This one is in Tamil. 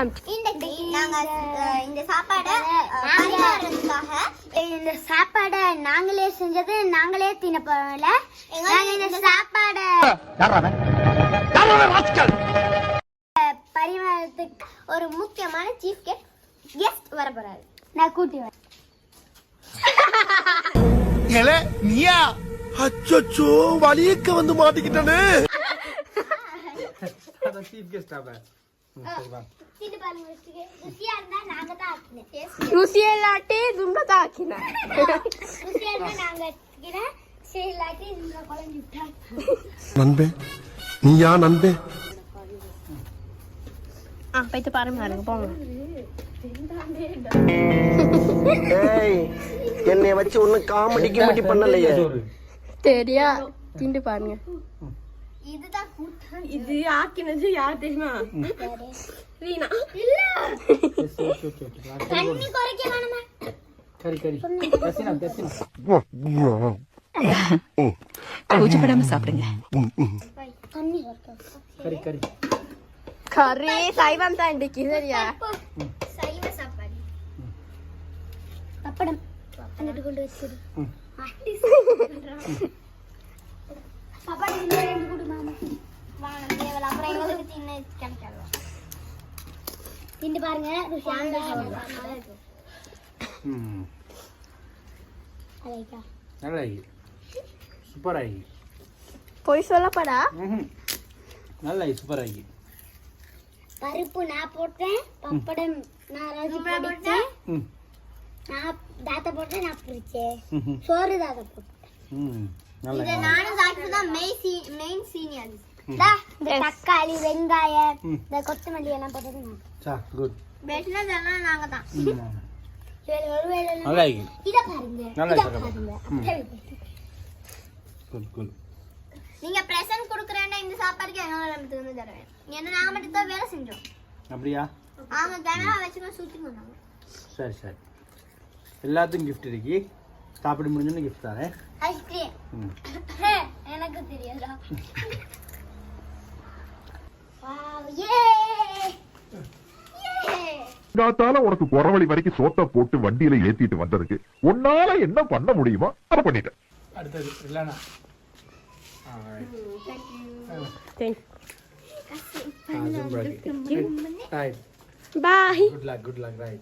இன்னைக்கு நாங்க இந்த சாப்பாடை பரிமாறதுக்காக இந்த சாப்பாடை நாங்களே செஞ்சது நாங்களே தின்ன போறோம்ல. இந்த சாப்பாடை பரிமாறத்துக்கு ஒரு முக்கியமான சீஃப் கெஸ்ட் வர போறாரு. நான் கூட்டி வரேன். நீயா அச்சோ வலியக்க வந்து மாட்டிக்கிட்டானே. Chief guest Aba. இது பாருங்க, ருசியா இருந்தா நாங்க தான் ஆக்கினேன். ருசியா இல்லாட்டி தும்ப தான் ஆக்கினேன். ருசியா இருந்தா நாங்க ஆக்கினேன். சரி இல்லாட்டி இந்த குழம்பு விட்டா. நண்பே நீயா நண்பே? போயிட்டு பாருங்க போங்க. என்னை வச்சு ஒன்னும் காமெடி கிமெடி பண்ணலையே. தெரியா திண்டு பாருங்க. இதுதான் கூட்டம். இது ஆக்கினது யார் தெரியுமா? ரீனா. இல்ல தண்ணி குறைக்க வேணுமா? கரி கூச்சப்படாம சாப்பிடுங்க. தண்ணி குறைக்க. கரி கறி சைவம் தான் இன்னைக்கு சரியா? சைவ சாப்பாடு. பப்படம் அங்கிட்டு கொண்டு வச்சிரு. சாப்பாடு இன்னும் ரெண்டு குடு மாமா. வாங்க தேவல அப்புறம் எங்களுக்கு தின்ன கிடைக்காது. திண்டு பாருங்க ருசியாண்டா இருக்கு. அலைக்கா நல்லா சூப்பர் ஆகி. போய் சொல்லப்படா. நல்லா சூப்பர் ஆகி. பருப்பு நான் போட்டேன், பப்படம் நான் ராஜி போட்டேன், நான் தாத்தா போட்டேன், நான் பிரிச்சேன். சோறு தாத்தா போட்டேன். இது நானும் தாத்தா தான் மெயின் சீனியர். தக்காளி வெங்காயம் இந்த கொத்தமல்லி எல்லாம் போட்டது நான். சா குட். பேசினது எல்லாம் நாங்க தான். நல்லா இருக்கு. இத பாருங்க. நல்லா இத பாருங்க. குட். நீங்க பிரசன்ட் குடுக்கறேன்னா இந்த சாப்பாடுக்கு என்ன நமக்கு வந்து தருவேன். ஏன்னா நாங்க மட்டும் தான் வேலை செஞ்சோம். அப்படியா? ஆமா கேமரா வச்சுமா ஷூட்டிங் பண்ணாங்க. சரி எல்லாத்துக்கும் gift இருக்கு. சாப்பிட முடிஞ்சோன்னு gift தரேன். ஐஸ்கிரீம். எனக்கு தெரியாதா? வாவ் யே! நாத்தால உனக்கு குறவழி வரைக்கும் சோத்த போட்டு வண்டியில ஏத்திட்டு வந்ததுக்கு உன்னால என்ன பண்ண முடியுமோ அதை பண்ணிட்டேன். அடுத்தது இல்லனா. Thank Right. Bye. Good luck, right.